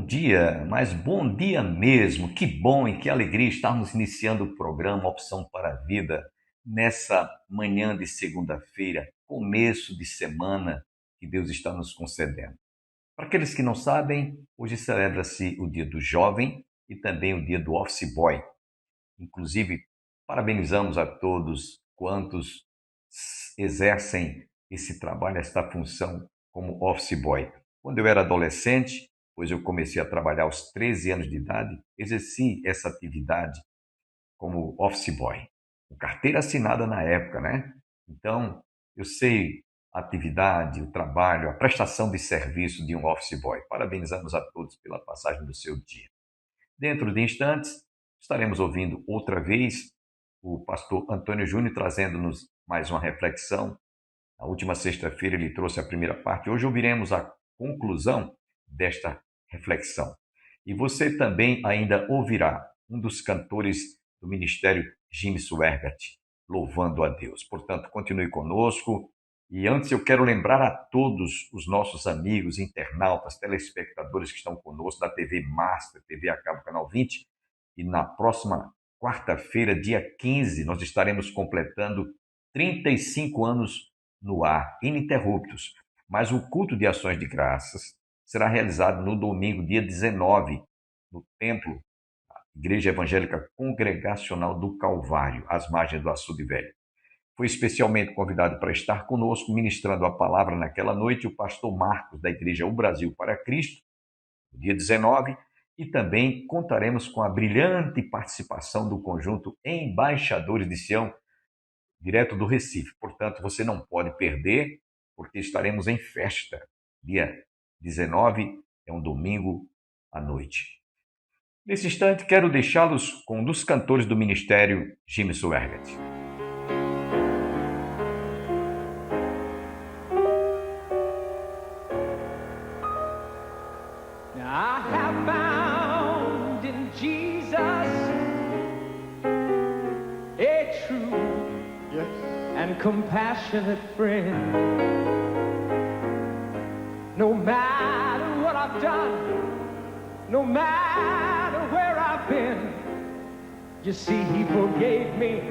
dia, mas bom dia mesmo. Que bom e que alegria estarmos iniciando o programa Opção para a Vida nessa manhã de segunda-feira, começo de semana que Deus está nos concedendo. Para aqueles que não sabem, hoje celebra-se o Dia do Jovem e também o Dia do Office Boy. Inclusive, parabenizamos a todos quantos exercem esse trabalho, esta função como Office Boy. Quando eu era adolescente, pois eu comecei a trabalhar aos 13 anos de idade, exerci essa atividade como office boy, com carteira assinada na época, né? Então, eu sei a atividade, o trabalho, a prestação de serviço de um office boy. Parabenizamos a todos pela passagem do seu dia. Dentro de instantes, estaremos ouvindo outra vez o pastor Antônio Júnior trazendo-nos mais uma reflexão. Na última sexta-feira ele trouxe a primeira parte. Hoje ouviremos a conclusão desta reflexão. E você também ainda ouvirá um dos cantores do ministério, Jimmy Swaggart, louvando a Deus. Portanto, continue conosco. E antes eu quero lembrar a todos os nossos amigos, internautas, telespectadores que estão conosco da TV Master, TV a cabo, Canal 20. E na próxima quarta-feira, dia 15, nós estaremos completando 35 anos no ar, ininterruptos. Mas o culto de ações de graças será realizado no domingo, dia 19, no templo, Igreja Evangélica Congregacional do Calvário, às margens do Açude Velho. Foi especialmente convidado para estar conosco, ministrando a palavra naquela noite, o pastor Marcos, da Igreja O Brasil para Cristo, no dia 19, e também contaremos com a brilhante participação do conjunto Embaixadores de Sião, direto do Recife. Portanto, você não pode perder, porque estaremos em festa. Dia 19 é um domingo à noite. Nesse instante, quero deixá-los com um dos cantores do ministério, Jimmy Swaggart. I have found in Jesus a true and compassionate friend. No matter what I've done, no matter where I've been, you see, he forgave me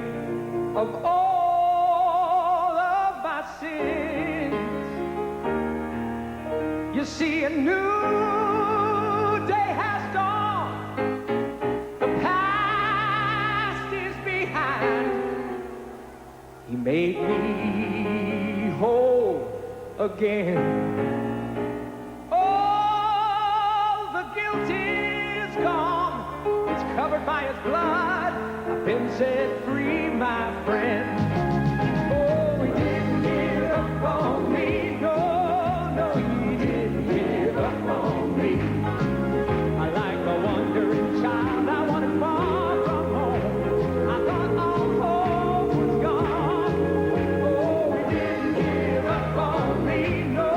of all of my sins. You see, a new day has dawned. The past is behind. He made me whole again. Covered by his blood, I've been set free, my friend. Oh, he didn't give up on me. No, no, he didn't give up on me. I like a wandering child, I wanted far from home. I thought all hope was gone. Oh, he didn't give up on me. No,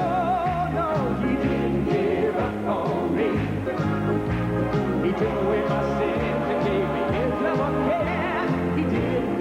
no, he didn't give up on me. He took away my sin. He didn't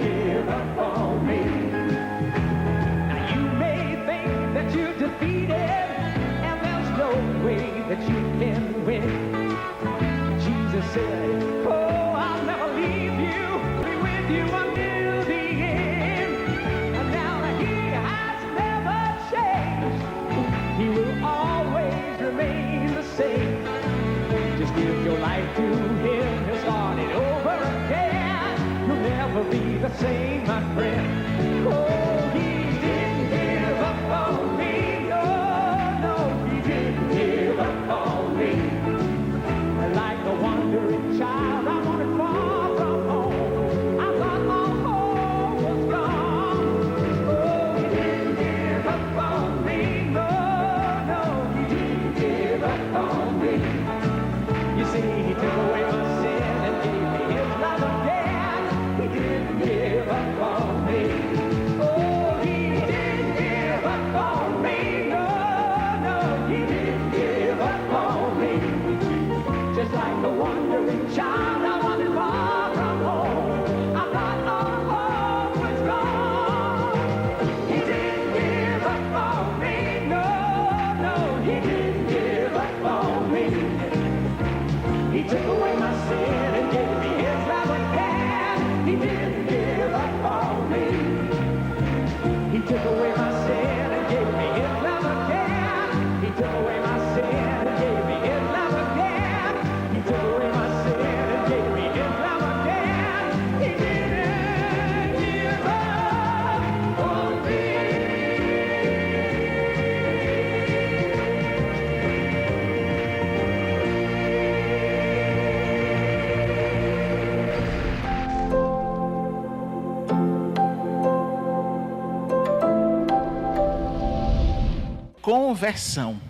conversão.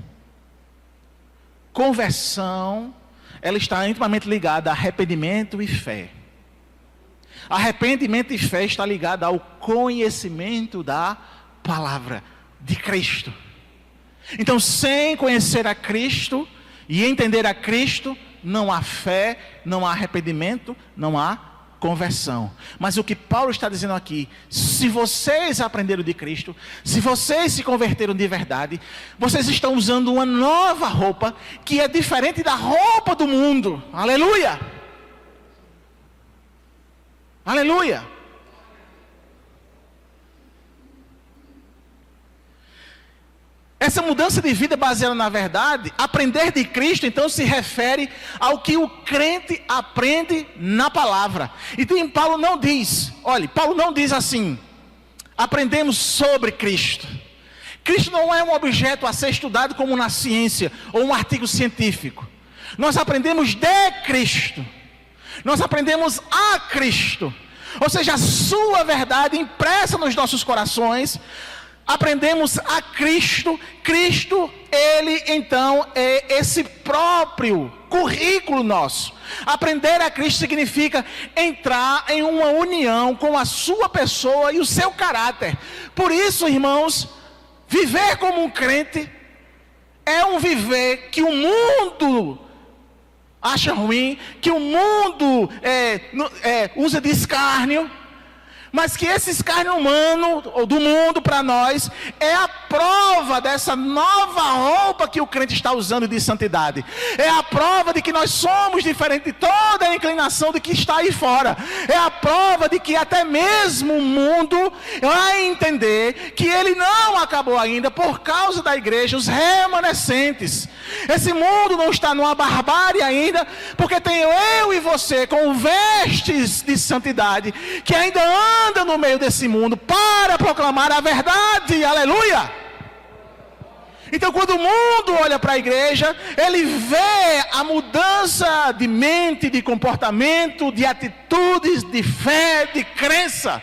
Conversão, ela está intimamente ligada a arrependimento e fé. Arrependimento e fé está ligado ao conhecimento da palavra de Cristo. Então, sem conhecer a Cristo e entender a Cristo, não há fé, não há arrependimento, não há conversão. Mas o que Paulo está dizendo aqui, se vocês aprenderam de Cristo, se vocês se converteram de verdade, vocês estão usando uma nova roupa, que é diferente da roupa do mundo. Aleluia! Aleluia! Essa mudança de vida baseada na verdade, aprender de Cristo, então se refere ao que o crente aprende na palavra. Então Paulo não diz, olha, Paulo não diz assim, aprendemos sobre Cristo. Cristo não é um objeto a ser estudado como na ciência ou um artigo científico. Nós aprendemos de Cristo. Nós aprendemos a Cristo. Ou seja, a sua verdade impressa nos nossos corações. Aprendemos a Cristo. Cristo, Ele então é esse próprio currículo nosso. Aprender a Cristo significa entrar em uma união com a sua pessoa e o seu caráter. Por isso, irmãos, viver como um crente é um viver que o mundo acha ruim, que o mundo usa de escárnio. Mas que esse escárnio humano, ou do mundo para nós, é a prova dessa nova roupa que o crente está usando de santidade. É a prova de que nós somos diferentes de toda a inclinação de que está aí fora. É a prova de que até mesmo o mundo vai entender que ele não acabou ainda por causa da igreja, os remanescentes. Esse mundo não está numa barbárie ainda, porque tem eu e você com vestes de santidade, que ainda anda no meio desse mundo para proclamar a verdade, aleluia. Então quando o mundo olha para a igreja, ele vê a mudança de mente, de comportamento, de atitudes, de fé, de crença.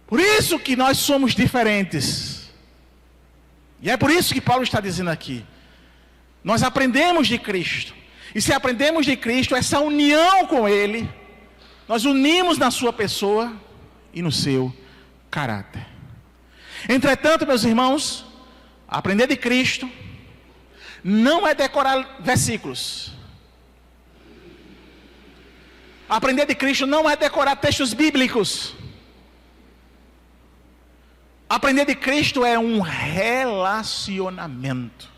Por isso que nós somos diferentes. E é por isso que Paulo está dizendo aqui, nós aprendemos de Cristo. E se aprendemos de Cristo, essa união com Ele, nós unimos na sua pessoa e no seu caráter. Entretanto, meus irmãos, aprender de Cristo não é decorar versículos. Aprender de Cristo não é decorar textos bíblicos. Aprender de Cristo é um relacionamento.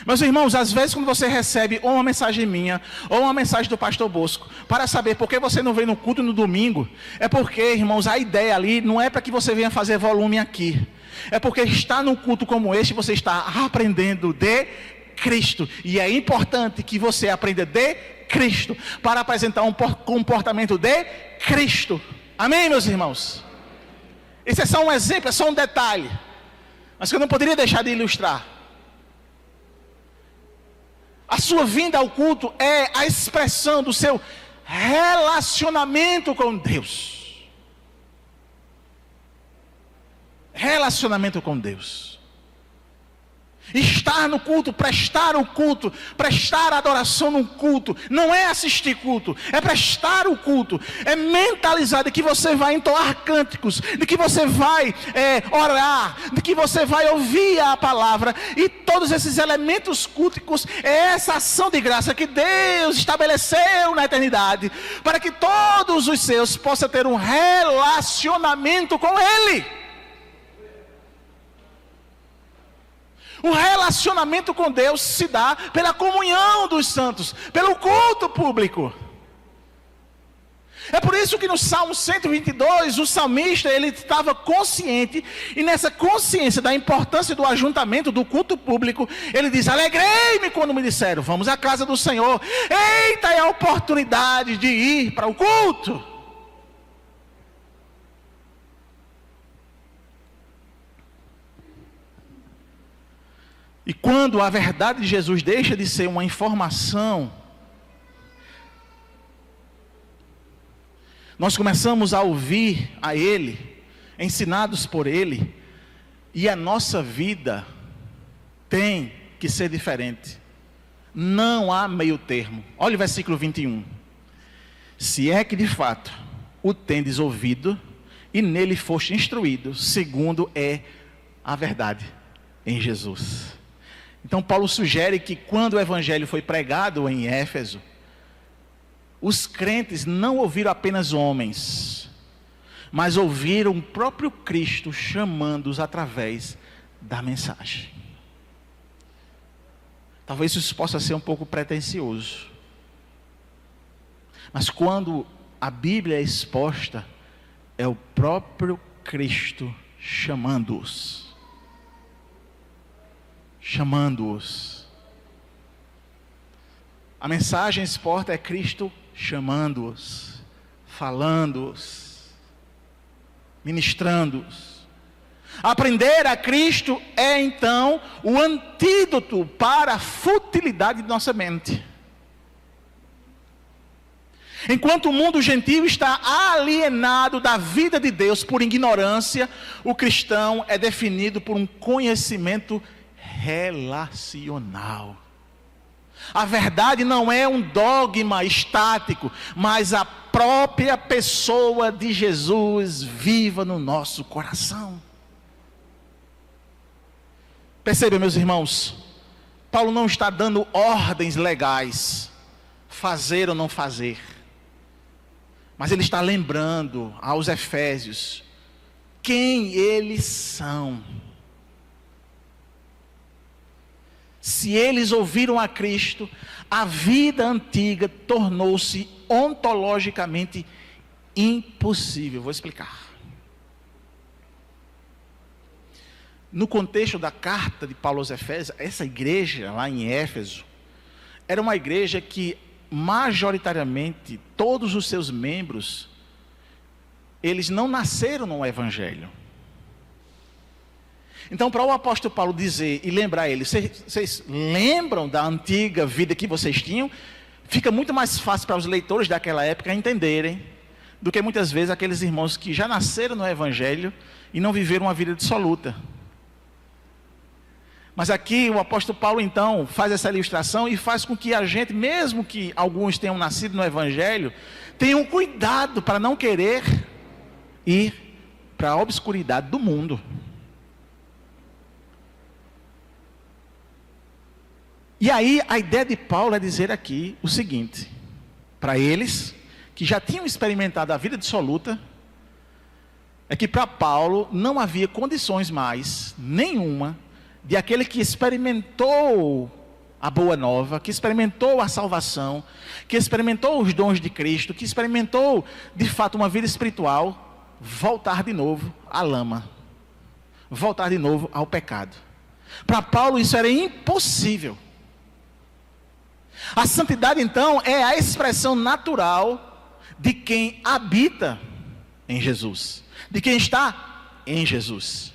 Meus irmãos, às vezes quando você recebe ou uma mensagem minha, ou uma mensagem do pastor Bosco, para saber por que você não vem no culto no domingo, é porque, irmãos, a ideia ali não é para que você venha fazer volume aqui. É porque estar num culto como este, você está aprendendo de Cristo. E é importante que você aprenda de Cristo, para apresentar um comportamento de Cristo. Amém, meus irmãos? Esse é só um exemplo, é só um detalhe, mas que eu não poderia deixar de ilustrar. A sua vinda ao culto é a expressão do seu relacionamento com Deus. Relacionamento com Deus. Estar no culto, prestar o culto, prestar adoração no culto, não é assistir culto, é prestar o culto, é mentalizar de que você vai entoar cânticos, de que você vai orar, de que você vai ouvir a palavra, e todos esses elementos culticos, é essa ação de graça que Deus estabeleceu na eternidade, para que todos os seus possam ter um relacionamento com Ele. O relacionamento com Deus se dá pela comunhão dos santos, pelo culto público. É por isso que no Salmo 122, o salmista, ele estava consciente, e nessa consciência da importância do ajuntamento, do culto público, ele diz: alegrei-me quando me disseram, vamos à casa do Senhor. Eita, é a oportunidade de ir para o culto. E quando a verdade de Jesus deixa de ser uma informação, nós começamos a ouvir a Ele, ensinados por Ele, e a nossa vida tem que ser diferente. Não há meio termo. Olha o versículo 21. Se é que de fato o tendes ouvido, e nele foste instruído, segundo é a verdade em Jesus. Então Paulo sugere que quando o evangelho foi pregado em Éfeso, os crentes não ouviram apenas homens, mas ouviram o próprio Cristo chamando-os através da mensagem. Talvez isso possa ser um pouco pretensioso, mas quando a Bíblia é exposta, é o próprio Cristo chamando-os. Chamando-os. A mensagem exposta é Cristo chamando-os, falando-os, ministrando-os. Aprender a Cristo é então o antídoto para a futilidade de nossa mente. Enquanto o mundo gentil está alienado da vida de Deus por ignorância, o cristão é definido por um conhecimento relacional. A verdade não é um dogma estático, mas a própria pessoa de Jesus viva no nosso coração. Perceba, meus irmãos, Paulo não está dando ordens legais, fazer ou não fazer. Mas ele está lembrando aos Efésios quem eles são. Se eles ouviram a Cristo, a vida antiga tornou-se ontologicamente impossível. Vou explicar. No contexto da carta de Paulo aos Efésios, essa igreja lá em Éfeso era uma igreja que majoritariamente todos os seus membros, eles não nasceram no evangelho. Então, para o apóstolo Paulo dizer e lembrar eles, vocês lembram da antiga vida que vocês tinham? Fica muito mais fácil para os leitores daquela época entenderem, do que muitas vezes aqueles irmãos que já nasceram no evangelho e não viveram uma vida dissoluta. Mas aqui o apóstolo Paulo então faz essa ilustração e faz com que a gente, mesmo que alguns tenham nascido no evangelho, tenham cuidado para não querer ir para a obscuridade do mundo. E aí a ideia de Paulo é dizer aqui o seguinte, para eles que já tinham experimentado a vida dissoluta, é que para Paulo não havia condições mais nenhuma de aquele que experimentou a boa nova, que experimentou a salvação, que experimentou os dons de Cristo, que experimentou de fato uma vida espiritual, voltar de novo à lama, voltar de novo ao pecado. Para Paulo isso era impossível. A santidade então é a expressão natural de quem habita em Jesus, de quem está em Jesus.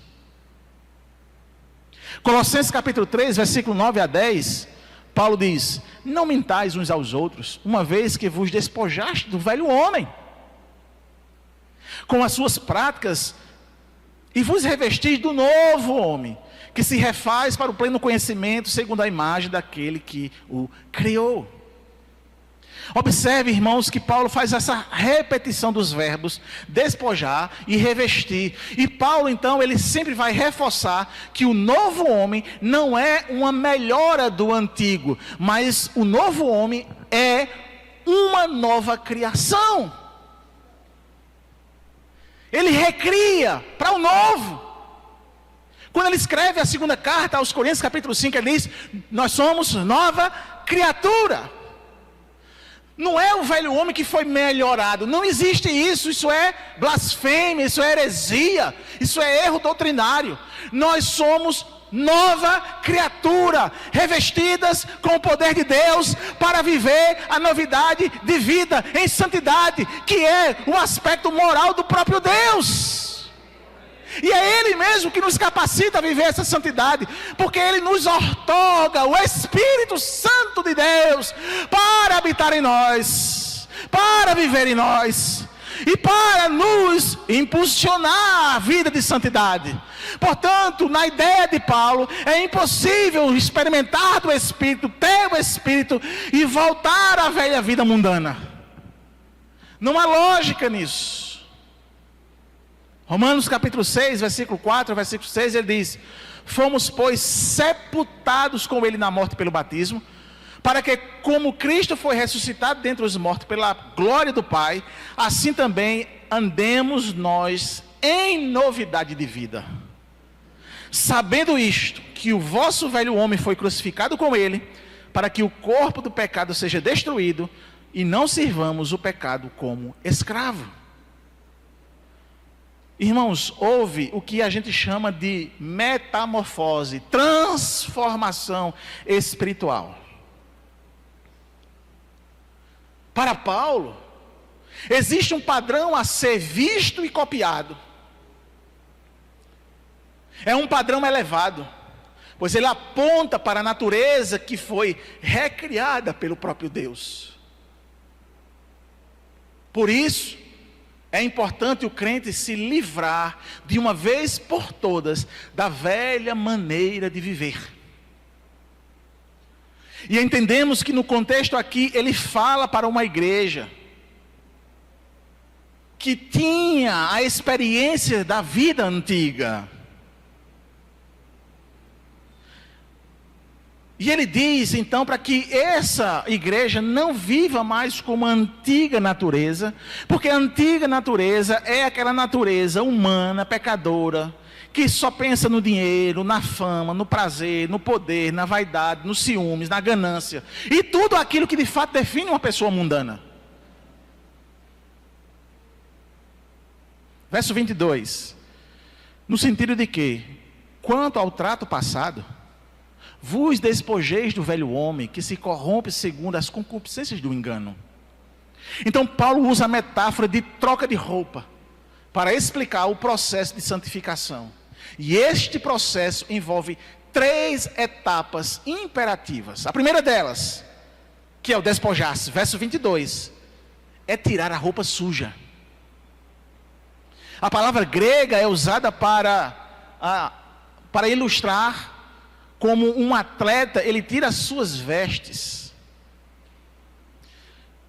Colossenses capítulo 3, versículo 9 a 10, Paulo diz: não mentais uns aos outros, uma vez que vos despojaste do velho homem, com as suas práticas, e vos revestis do novo homem, que se refaz para o pleno conhecimento, segundo a imagem daquele que o criou. Observe, irmãos, que Paulo faz essa repetição dos verbos despojar e revestir. E Paulo, então, ele sempre vai reforçar que o novo homem não é uma melhora do antigo, mas o novo homem é uma nova criação. Ele recria para o novo. Quando ele escreve a segunda carta aos Coríntios, capítulo 5, ele diz: nós somos nova criatura. Não é o velho homem que foi melhorado, não existe isso, isso é blasfêmia, isso é heresia, isso é erro doutrinário. Nós somos nova criatura, revestidas com o poder de Deus para viver a novidade de vida em santidade, que é o aspecto moral do próprio Deus. E é Ele mesmo que nos capacita a viver essa santidade, porque Ele nos outorga o Espírito Santo de Deus para habitar em nós, para viver em nós. e para nos impulsionar a vida de santidade. Portanto, na ideia de Paulo, é impossível experimentar do Espírito, ter o Espírito e voltar à velha vida mundana. Não há lógica nisso. Romanos capítulo 6, versículo 4, versículo 6, ele diz: fomos, pois, sepultados com ele na morte pelo batismo, para que, como Cristo foi ressuscitado dentre os mortos pela glória do Pai, assim também andemos nós em novidade de vida. Sabendo isto, que o vosso velho homem foi crucificado com ele, para que o corpo do pecado seja destruído, e não sirvamos o pecado como escravo. Irmãos, houve o que a gente chama de metamorfose, transformação espiritual. Para Paulo, existe um padrão a ser visto e copiado. É um padrão elevado, pois ele aponta para a natureza que foi recriada pelo próprio Deus. Por isso, é importante o crente se livrar de uma vez por todas da velha maneira de viver. E entendemos que no contexto aqui ele fala para uma igreja que tinha a experiência da vida antiga. E ele diz então para que essa igreja não viva mais como a antiga natureza, porque a antiga natureza é aquela natureza humana, pecadora, que só pensa no dinheiro, na fama, no prazer, no poder, na vaidade, nos ciúmes, na ganância, e tudo aquilo que de fato define uma pessoa mundana. Verso 22, no sentido de que, quanto ao trato passado, vos despojeis do velho homem, que se corrompe segundo as concupiscências do engano. Então Paulo usa a metáfora de troca de roupa, para explicar o processo de santificação. E este processo envolve 3 etapas imperativas. A primeira delas, que é o despojar-se, verso 22, é tirar a roupa suja. A palavra grega é usada para ilustrar como um atleta, ele tira as suas vestes.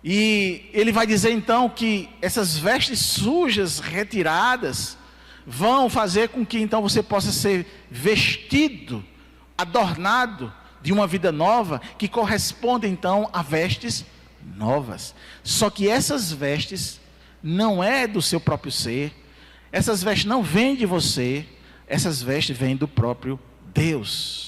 E ele vai dizer então que essas vestes sujas, retiradas, vão fazer com que então você possa ser vestido, adornado de uma vida nova, que corresponde então a vestes novas. Só que essas vestes não é do seu próprio ser, essas vestes não vêm de você, essas vestes vêm do próprio Deus.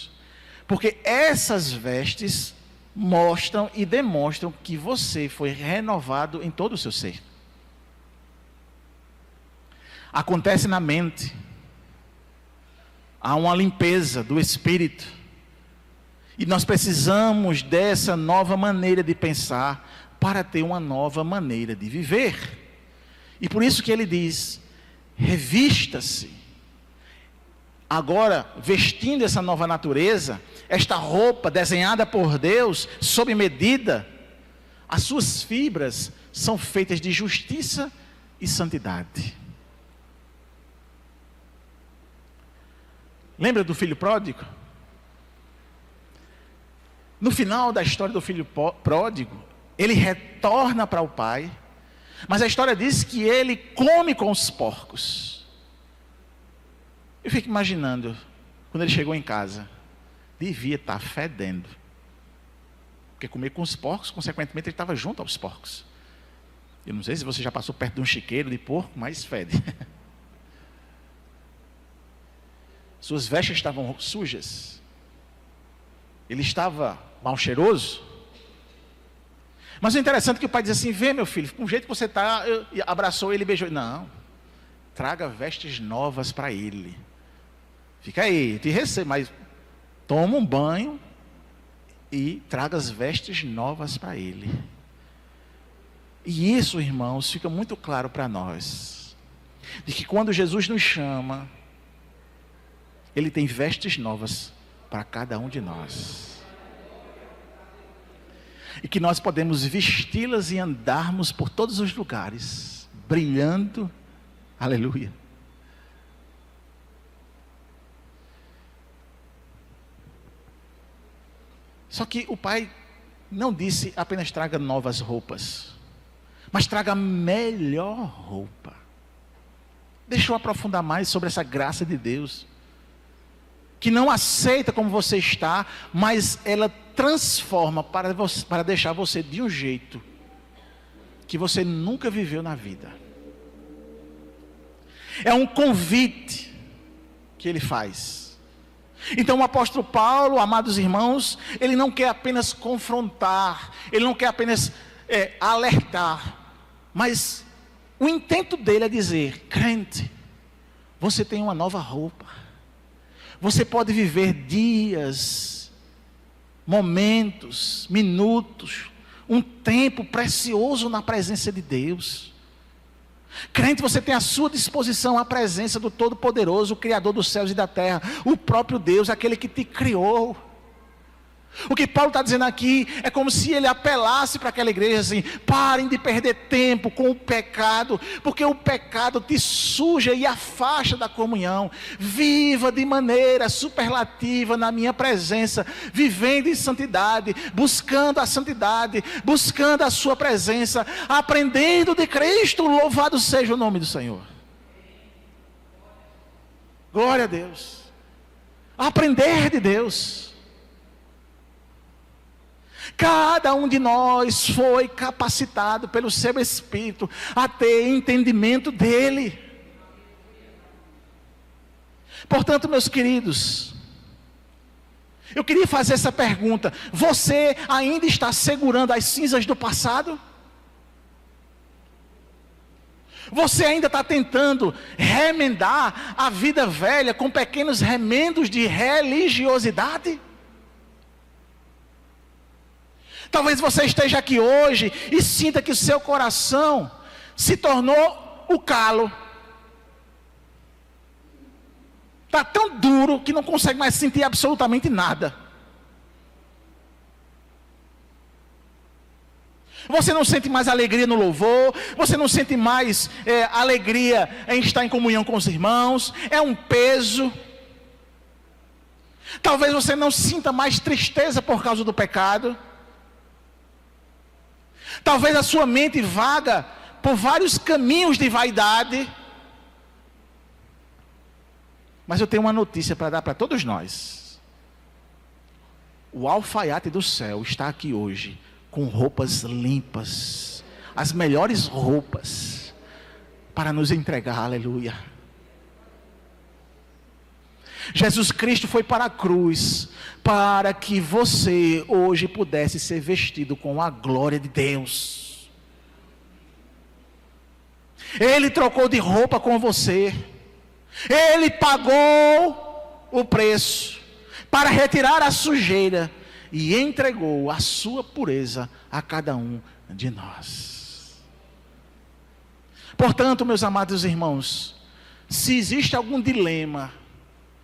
Porque essas vestes mostram e demonstram que você foi renovado em todo o seu ser. Acontece na mente. Há uma limpeza do espírito. E nós precisamos dessa nova maneira de pensar para ter uma nova maneira de viver. E por isso que ele diz: revista-se. Agora, vestindo essa nova natureza, esta roupa desenhada por Deus, sob medida, as suas fibras são feitas de justiça e santidade. Lembra do filho pródigo? No final da história do filho pródigo, ele retorna para o pai, mas a história diz que ele come com os porcos. Eu fico imaginando, quando ele chegou em casa, devia estar fedendo. Porque comer com os porcos, consequentemente ele estava junto aos porcos. Eu não sei se você já passou perto de um chiqueiro de porco, mas fede. Suas vestes estavam sujas. Ele estava mal cheiroso. Mas o interessante é que o pai diz assim: vê, meu filho, com o jeito que você está, abraçou ele e beijou. Não, traga vestes novas para ele. Fica aí, te recebo, mas toma um banho e traga as vestes novas para ele. E isso, irmãos, fica muito claro para nós, de que quando Jesus nos chama, Ele tem vestes novas para cada um de nós. E que nós podemos vesti-las e andarmos por todos os lugares, brilhando. Aleluia. Só que o pai não disse apenas traga novas roupas, mas traga melhor roupa. Deixa eu aprofundar mais sobre essa graça de Deus, que não aceita como você está, mas ela transforma para deixar você de um jeito que você nunca viveu na vida. É um convite que ele faz. Então o apóstolo Paulo, amados irmãos, ele não quer apenas confrontar, ele não quer apenas alertar, mas o intento dele é dizer: crente, você tem uma nova roupa, você pode viver dias, momentos, minutos, um tempo precioso na presença de Deus. Crente, você tem à sua disposição a presença do Todo-Poderoso, o Criador dos céus e da terra, o próprio Deus, aquele que te criou. O que Paulo está dizendo aqui é como se ele apelasse para aquela igreja assim: parem de perder tempo com o pecado, porque o pecado te suja e afasta da comunhão. Viva de maneira superlativa na minha presença, vivendo em santidade, buscando a santidade, buscando a sua presença, aprendendo de Cristo. Louvado seja o nome do Senhor. Glória a Deus. Aprender de Deus. Cada um de nós foi capacitado pelo seu Espírito a ter entendimento dele. Portanto, meus queridos, eu queria fazer essa pergunta: você ainda está segurando as cinzas do passado? Você ainda está tentando remendar a vida velha com pequenos remendos de religiosidade? Talvez você esteja aqui hoje e sinta que o seu coração se tornou o calo. Está tão duro que não consegue mais sentir absolutamente nada. Você não sente mais alegria no louvor, você não sente mais alegria em estar em comunhão com os irmãos, é um peso. Talvez você não sinta mais tristeza por causa do pecado. Talvez a sua mente vaga por vários caminhos de vaidade. Mas eu tenho uma notícia para dar para todos nós. O alfaiate do céu está aqui hoje, com roupas limpas, as melhores roupas, para nos entregar. Aleluia. Jesus Cristo foi para a cruz, para que você hoje pudesse ser vestido com a glória de Deus. Ele trocou de roupa com você. Ele pagou o preço para retirar a sujeira e entregou a sua pureza a cada um de nós. Portanto, meus amados irmãos, se existe algum dilema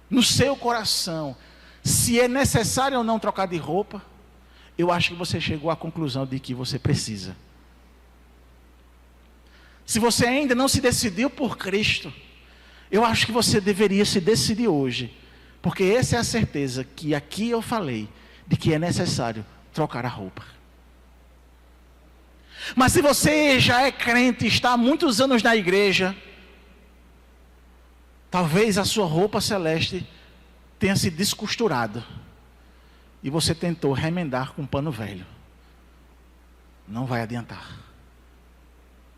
no seu coração, se é necessário ou não trocar de roupa, eu acho que você chegou à conclusão de que você precisa. Se você ainda não se decidiu por Cristo, eu acho que você deveria se decidir hoje, porque essa é a certeza que aqui eu falei, de que é necessário trocar a roupa. Mas se você já é crente, está há muitos anos na igreja, talvez a sua roupa celeste tenha se descosturado e você tentou remendar com um pano velho. Não vai adiantar.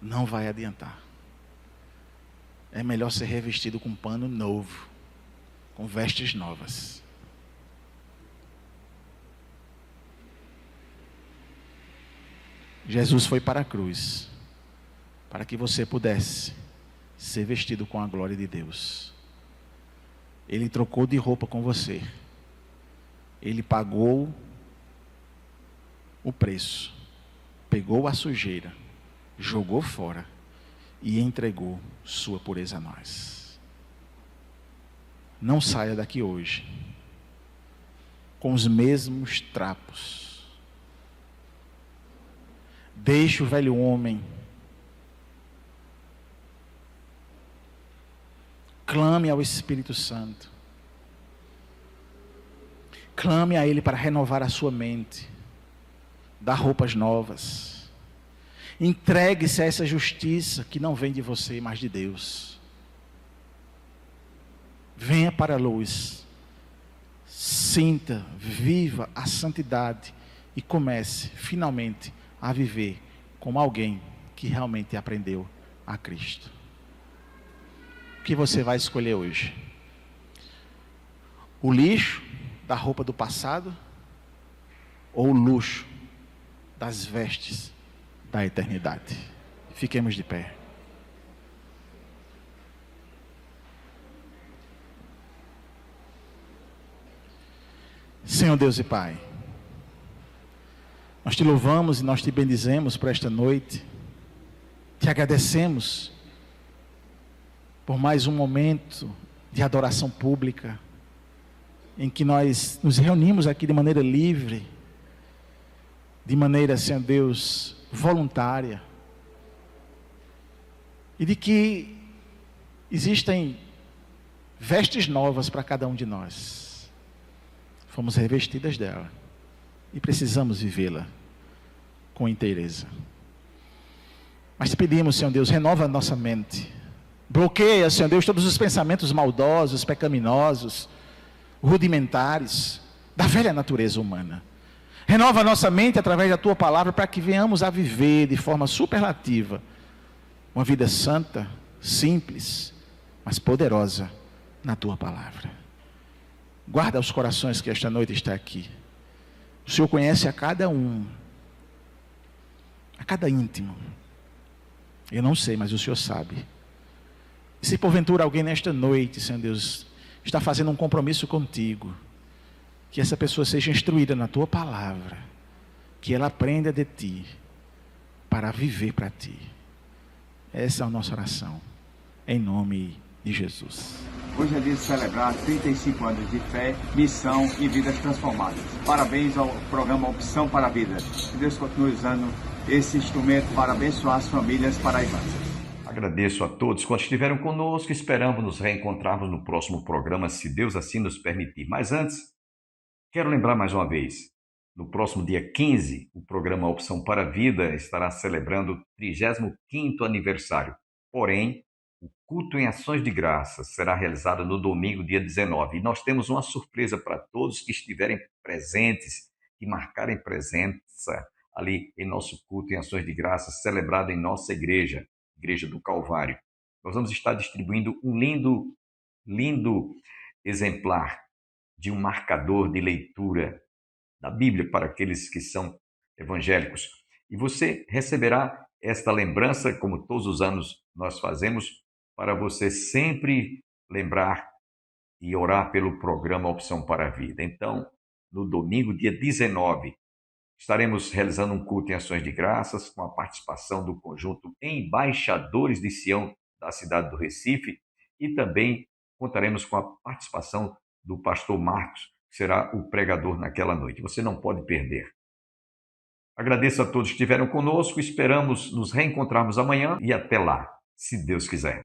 Não vai adiantar. É melhor ser revestido com um pano novo, com vestes novas. Jesus foi para a cruz para que você pudesse ser vestido com a glória de Deus. Ele trocou de roupa com você. Ele pagou o preço, pegou a sujeira, jogou fora e entregou sua pureza a nós. Não saia daqui hoje com os mesmos trapos. Deixe o velho homem Clame ao Espírito Santo. Clame a Ele para renovar a sua mente, dar roupas novas. Entregue-se a essa justiça que não vem de você, mas de Deus. Venha para a luz. Sinta, viva a santidade e comece finalmente a viver como alguém que realmente aprendeu a Cristo. O que você vai escolher hoje? O lixo da roupa do passado ou o luxo das vestes da eternidade? Fiquemos de pé. Senhor Deus e Pai, nós te louvamos e nós te bendizemos por esta noite. Te agradecemos por mais um momento de adoração pública, em que nós nos reunimos aqui de maneira livre, de maneira, Senhor Deus, voluntária, e de que existem vestes novas para cada um de nós. Fomos revestidas dela e precisamos vivê-la com inteireza. Mas te pedimos, Senhor Deus, renova a nossa mente. Bloqueia, Senhor Deus, todos os pensamentos maldosos, pecaminosos, rudimentares, da velha natureza humana. Renova a nossa mente através da Tua palavra, para que venhamos a viver de forma superlativa uma vida santa, simples, mas poderosa na Tua palavra. Guarda os corações que esta noite está aqui. O Senhor conhece a cada um, a cada íntimo. Eu não sei, mas o Senhor sabe. E se porventura alguém nesta noite, Senhor Deus, está fazendo um compromisso contigo, que essa pessoa seja instruída na Tua palavra, que ela aprenda de Ti, para viver para Ti. Essa é a nossa oração, em nome de Jesus. Hoje é dia de celebrar 35 anos de fé, missão e vidas transformadas. Parabéns ao programa Opção para a Vida. Que Deus continue usando esse instrumento para abençoar as famílias paraibanas. Agradeço a todos quantos estiveram conosco. Esperamos nos reencontrarmos no próximo programa, se Deus assim nos permitir. Mas antes, quero lembrar mais uma vez, no próximo dia 15, o programa Opção para a Vida estará celebrando o 35º aniversário. Porém, o culto em ações de graças será realizado no domingo, dia 19. E nós temos uma surpresa para todos que estiverem presentes, que marcarem presença ali em nosso culto em ações de graças, celebrado em nossa igreja, Igreja do Calvário. Nós vamos estar distribuindo um lindo exemplar de um marcador de leitura da Bíblia para aqueles que são evangélicos. E você receberá esta lembrança, como todos os anos nós fazemos, para você sempre lembrar e orar pelo programa Opção para a Vida. Então, no domingo, dia 19, estaremos realizando um culto em ações de graças, com a participação do conjunto Embaixadores de Sião, da cidade do Recife, e também contaremos com a participação do pastor Marcos, que será o pregador naquela noite. Você não pode perder. Agradeço a todos que estiveram conosco, esperamos nos reencontrarmos amanhã e até lá, se Deus quiser.